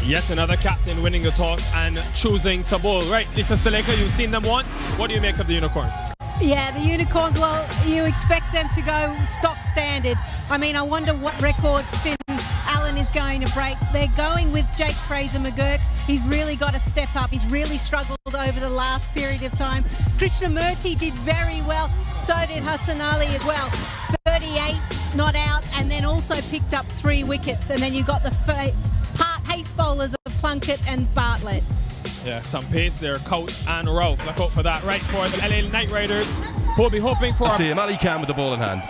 Yet another captain winning the toss and choosing to bowl. Right, Lisa Staleka, you've seen them once. What do you make of the Unicorns? Yeah, the Unicorns, well, you expect them to go stock standard. I mean, I wonder what records Finn Allen is going to break. They're going with Jake Fraser-McGurk. He's really got to step up. He's really struggled over the last period of time. Krishnamurti did very well. So did Hassan Ali as well. 38 not out, and then also picked up 3 wickets. And then you got the pace bowlers of Plunkett and Bartlett. Yeah, some pace there, Coach and Ralph. Look out for that. Right, for the LA Knight Riders, who will be hoping for... I see him, Ali Khan with the ball in hand.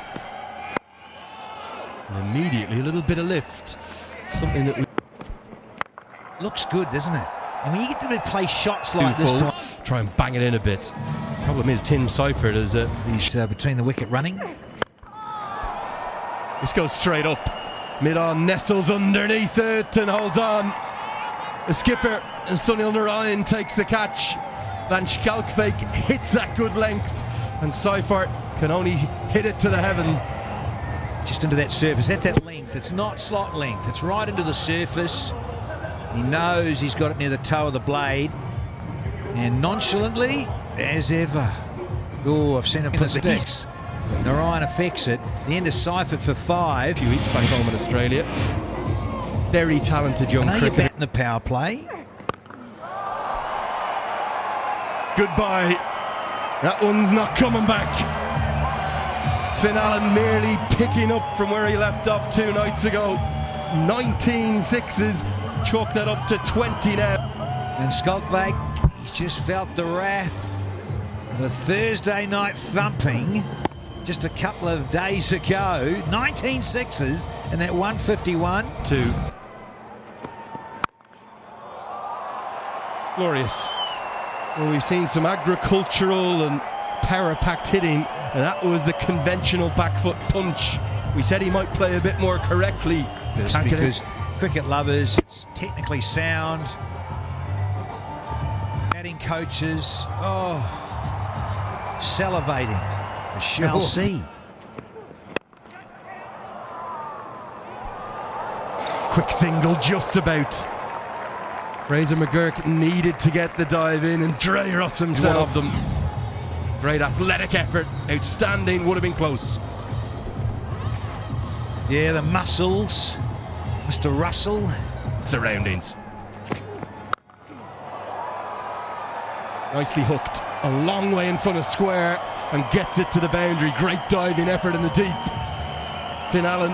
And immediately a little bit of lift. Something that... Looks good, doesn't it? And when you get to play shots like this time... Try and bang it in a bit. Problem is Tim Seifert is... He's between the wicket running. This goes straight up. Mid-on, nestles underneath it and holds on. The skipper, Sunil Narayan, takes the catch. Van Schalkbeek hits that good length, and Seifert can only hit it to the heavens. Just into that surface. That's that length. It's not slot length. It's right into the surface. He knows he's got it near the toe of the blade. And nonchalantly, as ever. Oh, I've seen him put the sticks. Narayan affects it. The end of Seifert for 5. A few weeks back home in Australia. Very talented young cricketer. You're batting the power play. Goodbye. That one's not coming back. Finn Allen merely picking up from where he left off 2 nights ago. 19 sixes, chalk that up to 20 now. And Schalkbeek, he's just felt the wrath of a Thursday night thumping just a couple of days ago. 19 sixes and that 151. 2. Glorious. Well, we've seen some agricultural and power-packed hitting, and that was the conventional back foot punch. We said he might play a bit more correctly. Because cricket lovers, it's technically sound. Batting coaches, salivating. We shall see. Quick single just about. Fraser-McGurk needed to get the dive in, and Dre Russ himself of them. Great athletic effort, outstanding, would have been close. Yeah, the muscles, Mr. Russell. Surroundings. Nicely hooked, a long way in front of square, and gets it to the boundary. Great diving effort in the deep. Finn Allen,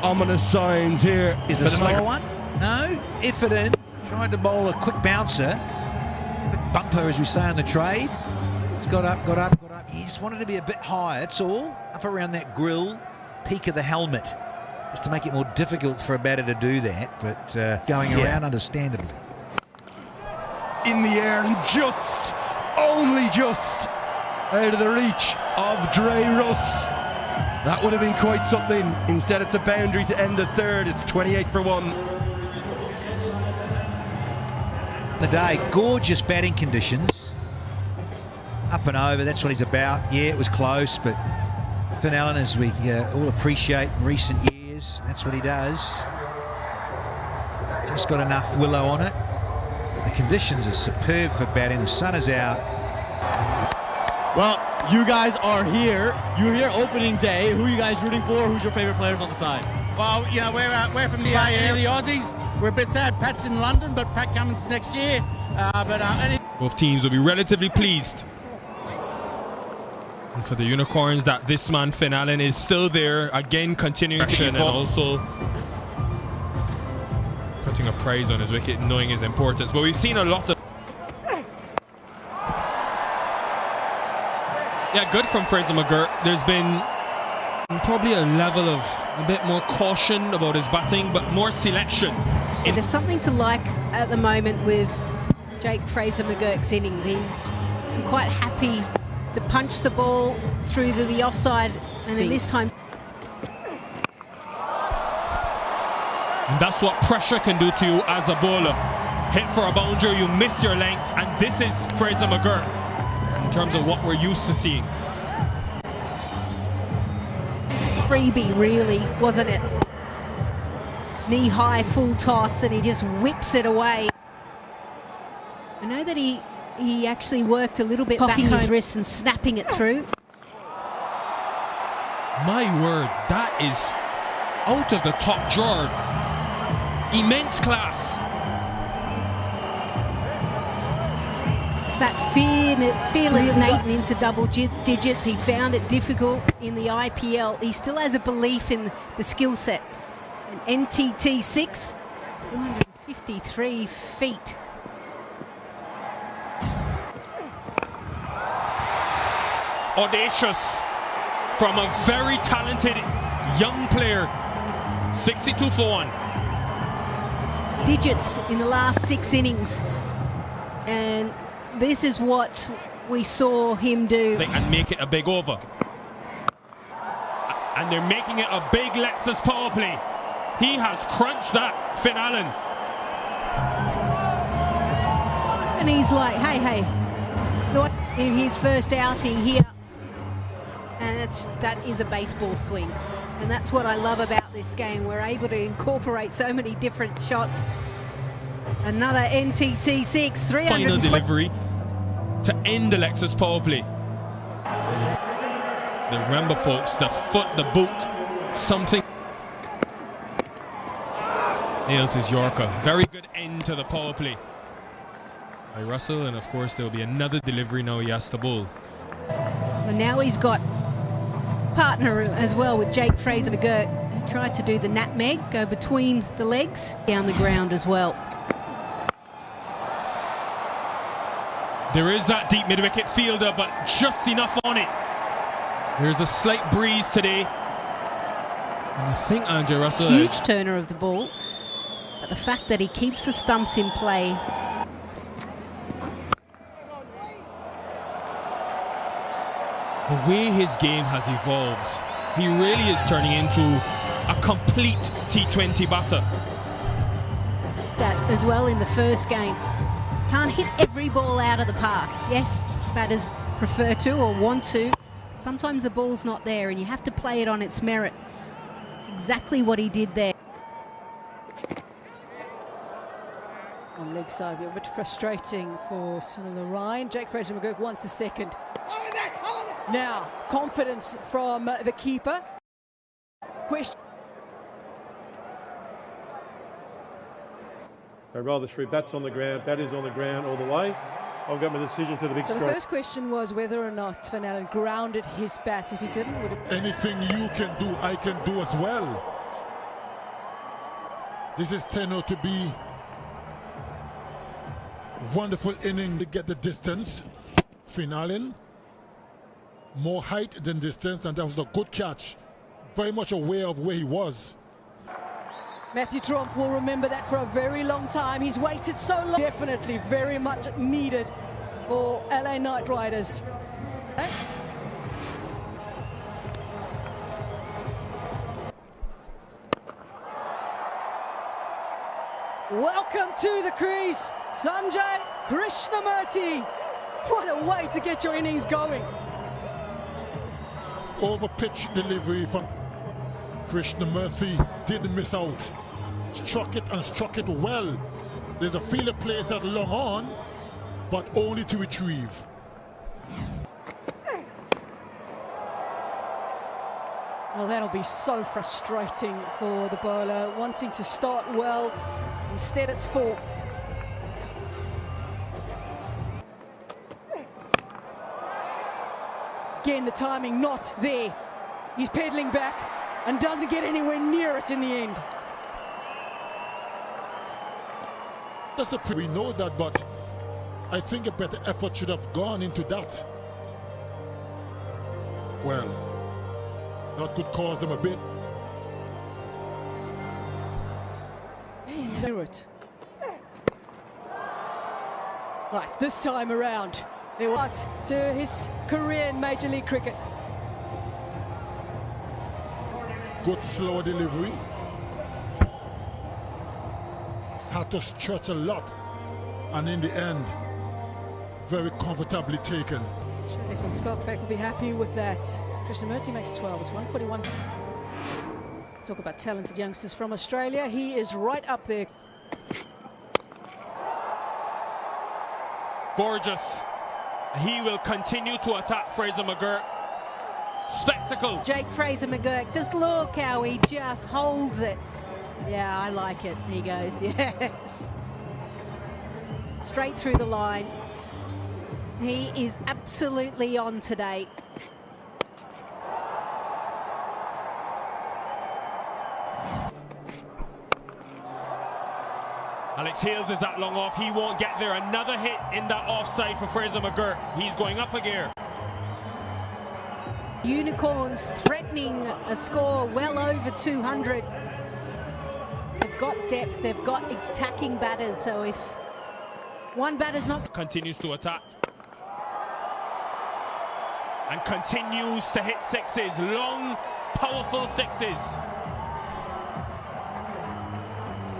ominous signs here. Is it a slower one? No, effort in. Tried to bowl a quick bouncer. Quick bumper, as we say on the trade. He's got up, got up, got up. He just wanted to be a bit higher, that's all. Up around that grill, peak of the helmet. Just to make it more difficult for a batter to do that, but going around understandably. In the air and just, only just, out of the reach of Dre Russ. That would have been quite something. Instead, it's a boundary to end the 3rd. It's 28 for 1. The day, gorgeous batting conditions. Up and over, that's what he's about. Yeah, it was close, but Finn Allen, as we all appreciate in recent years, that's what he does. Just got enough willow on it. The conditions are superb for batting. The sun is out. Well, you guys are here. You're here opening day. Who are you guys rooting for? Who's your favorite players on the side? Well, you know, we're from the the Aussies. We're a bit sad Pat's in London, but Pat comes next year. Both teams will be relatively pleased. And for the Unicorns, that this man Finn Allen is still there, again continuing to and also putting a praise on his wicket, knowing his importance. But we've seen a lot of... Yeah, good from Fraser-McGurk. There's been probably a level of a bit more caution about his batting, but more selection. Yeah, there's something to like at the moment with Jake Fraser-McGurk's innings. He's quite happy to punch the ball through the offside, and then this time. And that's what pressure can do to you as a bowler. Hit for a boundary, you miss your length, and this is Fraser-McGurk in terms of what we're used to seeing. Freebie, really, wasn't it? knee-high full toss, and he just whips it away. I know that he actually worked a little bit back his wrist and snapping it through. My word, that is out of the top drawer. Immense class. It's that fearless Nathan into double digits. He found it difficult in the IPL. He still has a belief in the skill set. An NTT 6, 253 feet. Audacious from a very talented young player. 62 for 1. Digits in the last 6 innings, and this is what we saw him do. And make it a big over. And they're making it a big Lexus power play. He has crunched that, Finn Allen. And he's like, hey, in his first outing here. And that is a baseball swing. And that's what I love about this game. We're able to incorporate so many different shots. Another NTT 6, 300. Final delivery to end the Lexus power play. Remember, folks, the foot, the boot, something. Nails his Yorker. Very good end to the power play by Russell, and of course there will be another delivery now he has to bowl. And now he's got partner as well with Jake Fraser McGurk. He tried to do the nutmeg, go between the legs, down the ground as well. There is that deep mid-wicket fielder, but just enough on it. There's a slight breeze today. And I think Andre Russell... Huge turner of the ball. But the fact that he keeps the stumps in play. The way his game has evolved, he really is turning into a complete T20 batter. That as well in the first game. Can't hit every ball out of the park. Yes, batters prefer to or want to. Sometimes the ball's not there and you have to play it on its merit. It's exactly what he did there. On leg side, a bit frustrating for Sunil Ryan. Jake Fraser McGurk wants the second. Now, confidence from the keeper. Question. I roll the 3 bats on the ground. Bat is on the ground all the way. I've got my decision to the big So stroke. the first question was whether or not Van Allen grounded his bat. If he didn't, would have... Anything you can do, I can do as well. This is turned out to be wonderful inning to get the distance. Finn Allen, more height than distance, and that was a good catch. Very much aware of where he was. Matthew Tromp will remember that for a very long time. He's waited so long. Definitely very much needed for LA Knight Riders. Welcome to the crease, Sanjay Krishnamurti. What a way to get your innings going. Over pitch delivery from Krishnamurti, didn't miss out. Struck it and struck it well. There's a fielder plays that long on, but only to retrieve. Well, that'll be so frustrating for the bowler, wanting to start well. Instead, it's 4. Again, the timing not there. He's pedaling back and doesn't get anywhere near it in the end. We know that, but I think a better effort should have gone into that. Well, that could cause them a bit. Knew it. Right, this time around, they want to his career in Major League Cricket. Good slow delivery. Had to stretch a lot, and in the end, very comfortably taken. Stefan Skogbeck will be happy with that. Krishnamurti makes 12. It's 141. Talk about talented youngsters from Australia. He is right up there. Gorgeous. He will continue to attack Fraser McGurk. Spectacle. Jake Fraser McGurk, just look how he just holds it. Yeah, I like it. He goes, yes. Straight through the line. He is absolutely on today. Alex Hales is that long off. He won't get there. Another hit in that offside for Fraser McGurk. He's going up a gear. Unicorns threatening a score well over 200. They've got depth, they've got attacking batters, so if one batter's not... Continues to attack. And continues to hit sixes. Long, powerful sixes.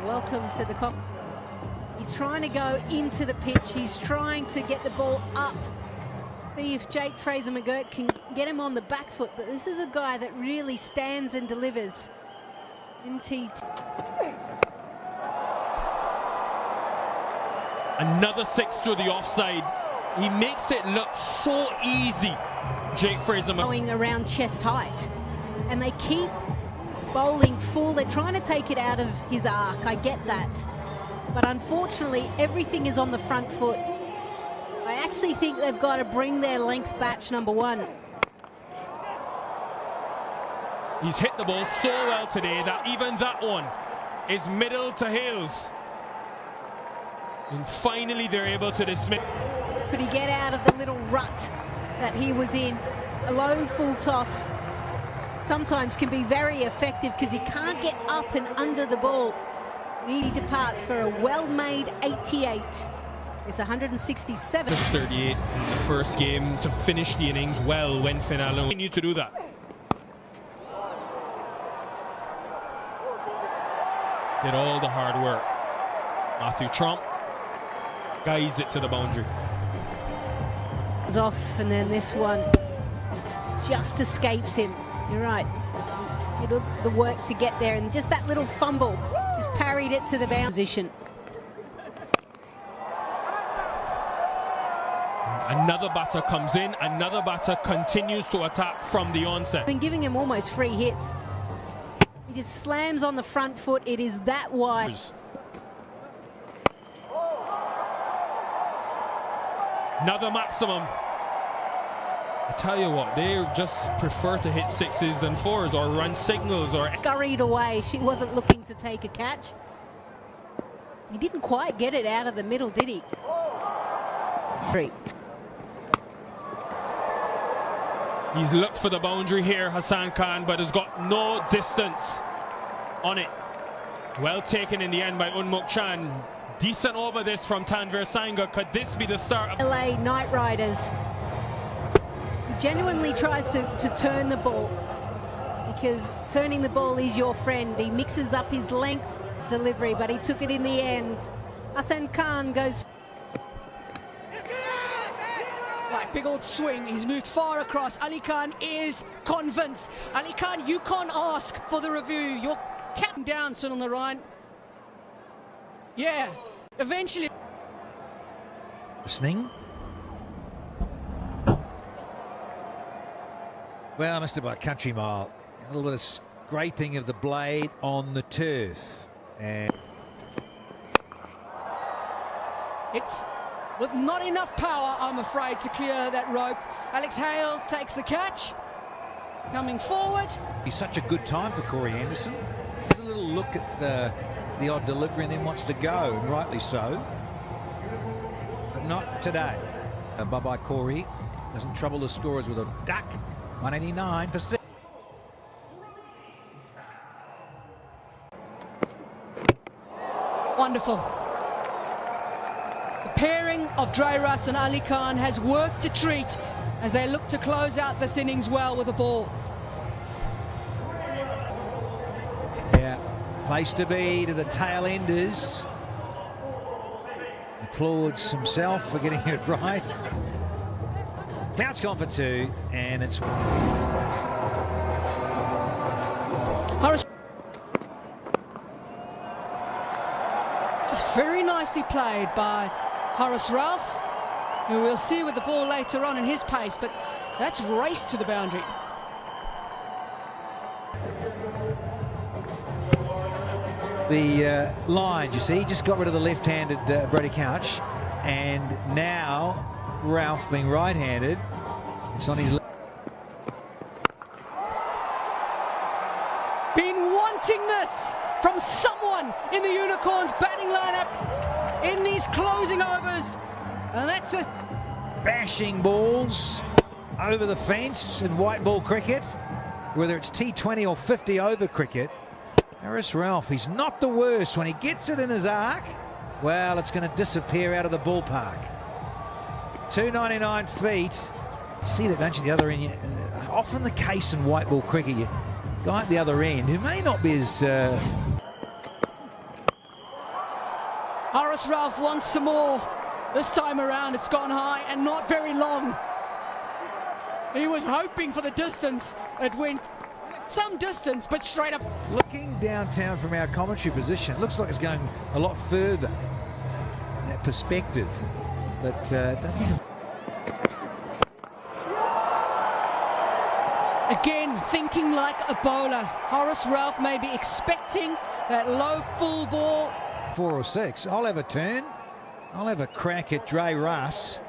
Welcome to the... He's trying to go into the pitch. He's trying to get the ball up. See if Jake Fraser McGurk can get him on the back foot. But this is a guy that really stands and delivers in T20. Another six through the offside. He makes it look so easy, Jake Fraser McGurk. Going around chest height. And they keep bowling full. They're trying to take it out of his arc. I get that. But unfortunately, everything is on the front foot. I actually think they've got to bring their length batch number one. He's hit the ball so well today that even that one is middle to Hales. And finally they're able to dismiss. Could he get out of the little rut that he was in? A low full toss sometimes can be very effective because you can't get up and under the ball. He departs for a well-made 88. It's 167. Just 38 in the first game to finish the innings well when Finale continue to do that. Did all the hard work. Matthew Trump guides it to the boundary. It's off, and then this one just escapes him. You're right. Did all the work to get there, and just that little fumble just parried it to the boundary position. Another batter comes in, another batter continues to attack from the onset. Been giving him almost free hits. He just slams on the front foot. It is that wide. Another maximum. I tell you what, they just prefer to hit sixes than fours or run signals or... Scurried away. She wasn't looking to take a catch. He didn't quite get it out of the middle, did he? Three. He's looked for the boundary here, Hassan Khan, but has got no distance on it. Well taken in the end by Unmuk Chan. Decent over this from Tanvir Sangha. Could this be the start of... LA Knight Riders. He genuinely tries to turn the ball, because turning the ball is your friend. He mixes up his length delivery, but he took it in the end. Hassan Khan goes... Right, big old swing. He's moved far across. Ali Khan is convinced. Ali Khan, you can't ask for the review. You're capping down, Sunil Narayan. Yeah, eventually. Listening. Well, must have about country mile. A little bit of scraping of the blade on the turf. And it's with not enough power, I'm afraid, to clear that rope. Alex Hales takes the catch. Coming forward. It's such a good time for Corey Anderson. Has a little look at the odd delivery and then wants to go, and rightly so. But not today. Bye-bye, Corey. Doesn't trouble the scorers with a duck. 189%. Wonderful. The pairing of Dreiras and Ali Khan has worked to treat as they look to close out this innings well with the ball. Yeah, place to be to the tail enders. Applauds himself for getting it right. Clout's gone for two, and it's... Very nicely played by Horace Ralph, who we'll see with the ball later on in his pace, but that's raced to the boundary. The line, you see, just got rid of the left-handed Brady Couch, and now Ralph being right-handed, it's on his left. Been wanting this from someone in the Unicorns batting lineup in these closing overs, and that's a Bashing balls over the fence in white ball cricket, whether it's T20 or 50 over cricket. Horace Ralph, he's not the worst. When he gets it in his arc, well, it's going to disappear out of the ballpark. 299 feet. See that, don't you, the other end? Often the case in white ball cricket, you guy at the other end who may not be as... Horace Ralph wants some more. This time around it's gone high and not very long. He was hoping for the distance. It went some distance, but straight up. Looking downtown from our commentary position, looks like it's going a lot further in that perspective, but doesn't even... Again, thinking like a bowler. Horace Ralph may be expecting that low full ball. 4 or 6. I'll have a turn. I'll have a crack at Dre Russ.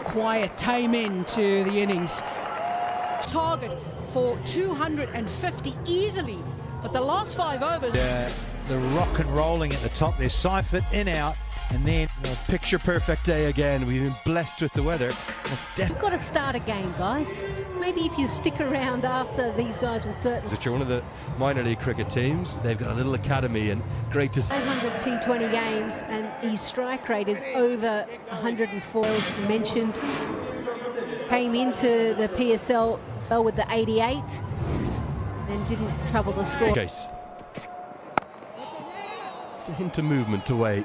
Quiet, tame end to the innings. Target for 250 easily, but the last 5 overs. The rock and rolling at the top there. Seifert in, out, and then... Picture perfect day again. We've been blessed with the weather. That's You've got to start a game, guys. Maybe if you stick around after, these guys will certainly... You're one of the minor league cricket teams. They've got a little academy, and great to see. 500 T20 games, and his strike rate is over 104. As mentioned, came into the PSL with the 88 and didn't trouble the score. Case. Just a hint of movement away.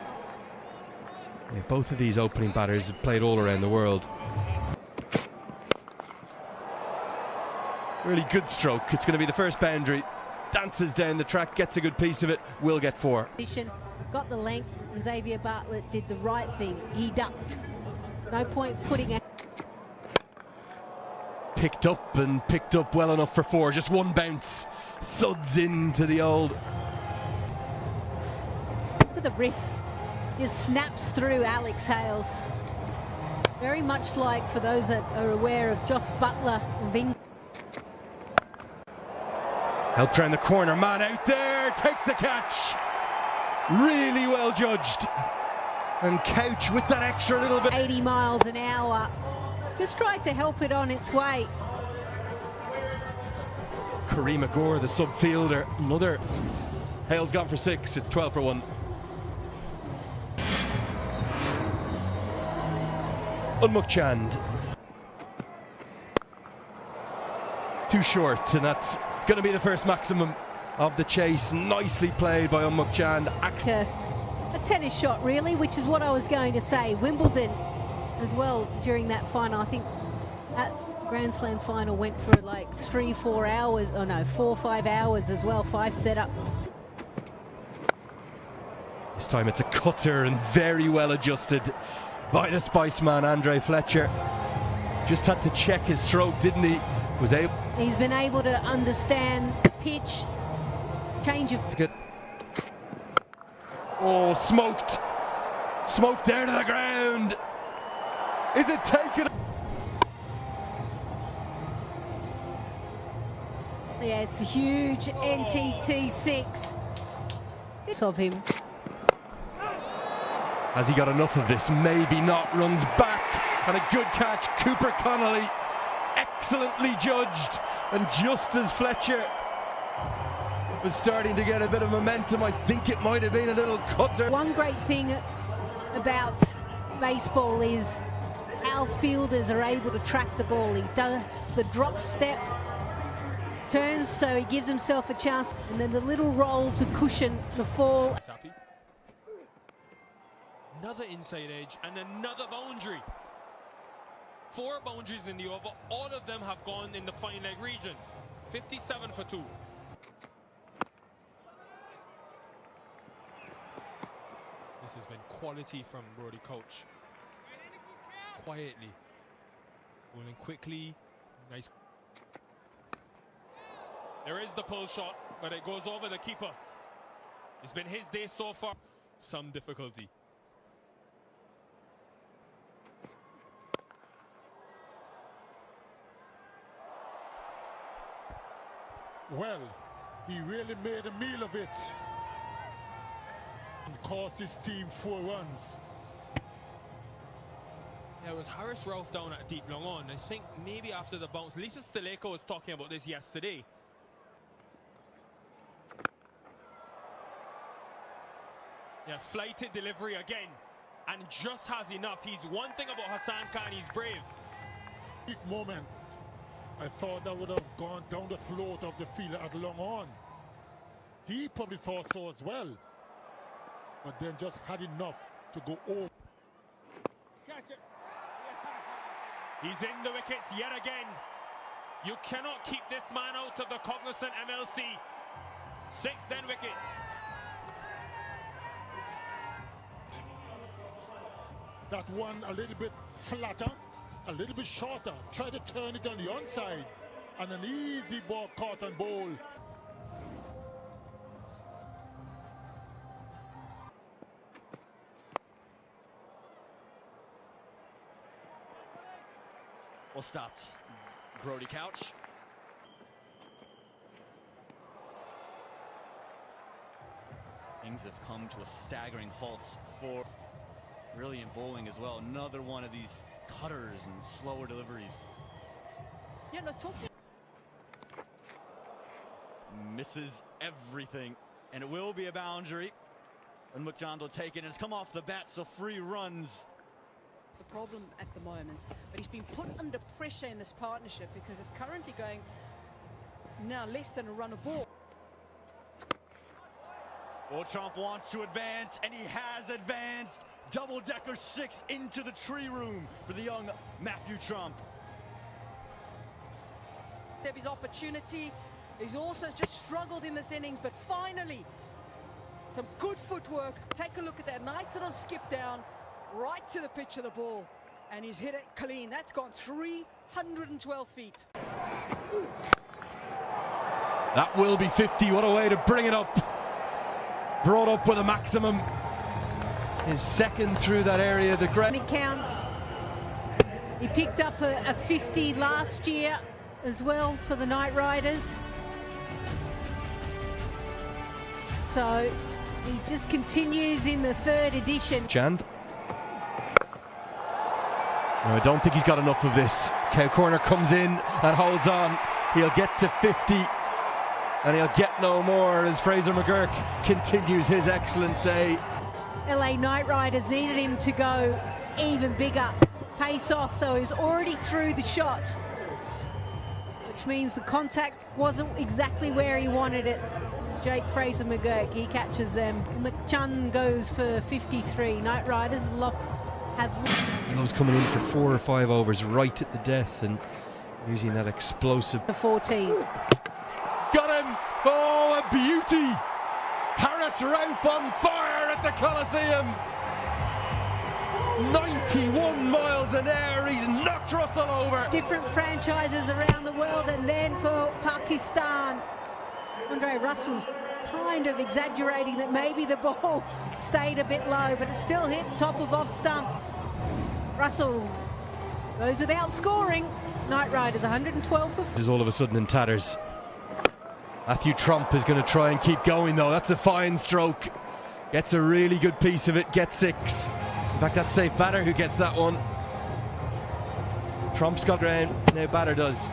Yeah, both of these opening batters have played all around the world. Really good stroke. It's going to be the first boundary. Dances down the track, gets a good piece of it, will get 4. Got the length, and Xavier Bartlett did the right thing. He ducked. No point putting it. Picked up well enough for 4. Just one bounce. Thuds into the old. Look at the wrists. Just snaps through Alex Hales. Very much like, for those that are aware of Joss Butler and Ving. Helped around the corner, man out there, takes the catch. Really well judged. And Couch with that extra little bit. 80 miles an hour. Just tried to help it on its way. Kareem Agor, the subfielder, another. Hale's gone for 6, it's 12 for 1. Unmuck Chand. Too short, and that's going to be the first maximum of the chase. Nicely played by Unmuck Chand. A tennis shot, really, which is what I was going to say. Wimbledon as well during that final. I think that Grand Slam final went for like 3-4 hours. Oh no, 4 or 5 hours as well. 5 setup. This time it's a cutter and very well adjusted by the Spice Man, Andre Fletcher. Just had to check his stroke, didn't he? Was able. He's been able to understand pitch, change of. Oh, smoked. Smoked down to the ground. Is it taken? Yeah, it's a huge NTT 6. Of him. Has he got enough of this? Maybe not. Runs back, and a good catch. Cooper Connolly, excellently judged, and just as Fletcher was starting to get a bit of momentum, I think it might have been a little cutter. One great thing about baseball is how fielders are able to track the ball. He does the drop step, turns so he gives himself a chance, and then the little roll to cushion the fall. Another inside edge and another boundary 4 boundaries in the over. All of them have gone in the fine leg region. 57 for 2. This has been quality from Brody Couch. Quietly. Bowling quickly. Nice. There is the pull shot, but it goes over the keeper. It's been his day so far. Some difficulty. Well, he really made a meal of it and cost his team 4 runs. Yeah, it was Harris Ralph down at deep long on. I think maybe after the bounce. Lisa Staleko was talking about this yesterday. Yeah, flighted delivery again. And just has enough. He's one thing about Hassan Khan, he's brave. Big moment. I thought that would have gone down the float of the fielder at long on. He probably thought so as well. But then just had enough to go over. Catch it. He's in the wickets yet again. You cannot keep this man out of the cognizant MLC. 6th then wicket. That one a little bit flatter, a little bit shorter. Try to turn it on the onside. And an easy ball caught and bowl. Well stopped. Brody Couch. Things have come to a staggering halt for brilliant bowling as well. Another one of these cutters and slower deliveries. Yeah, let's talk. Misses everything, and it will be a boundary. And McDonald taken. It's come off the bat, so free runs. The problem at the moment, but he's been put under pressure in this partnership because it's currently going now less than a run a ball. Well, Trump wants to advance, and he has advanced. Double-decker 6 into the tree room for the young Matthew Trump. His opportunity. He's also just struggled in this innings, but finally, some good footwork. Take a look at that nice little skip down. Right to the pitch of the ball, and he's hit it clean. That's gone 312 feet. That will be 50. What a way to bring it up. Brought up with a maximum. His 2nd through that area. The great. It counts. He picked up a 50 last year as well for the Knight Riders. So he just continues in the 3rd edition. Chand. No, I don't think he's got enough of this. Cow corner comes in and holds on. He'll get to 50 and he'll get no more as Fraser McGurk continues his excellent day. LA Knight Riders needed him to go even bigger. Pace off, so he was already through the shot, which means the contact wasn't exactly where he wanted it. Jake Fraser McGurk, he catches them. McChun goes for 53. Knight Riders have... He was coming in for 4 or 5 overs right at the death and using that explosive. 14. Got him! Oh, a beauty! Harris Ralph on fire at the Coliseum! 91 miles an hour, he's knocked Russell over. Different franchises around the world, and then for Pakistan, Andre Russell's kind of exaggerating that maybe the ball stayed a bit low, but it still hit top of off stump. Russell goes without scoring. Knight Riders 112 for... This is all of a sudden in tatters. Matthew Trump is going to try and keep going though. That's a fine stroke. Gets a really good piece of it, gets 6. In fact, that's safe batter who gets that one. Trump's got ground, now batter does.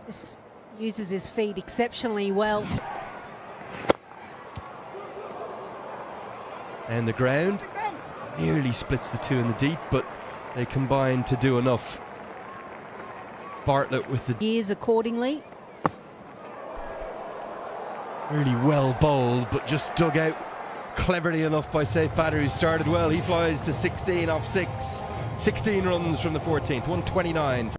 This uses his feet exceptionally well. And the ground nearly splits the 2 in the deep, but they combine to do enough. Bartlett with the Years accordingly. really well bowled, but just dug out cleverly enough by Safe Batter, who started well. He flies to 16 off 6. 16 runs from the 14th, 129.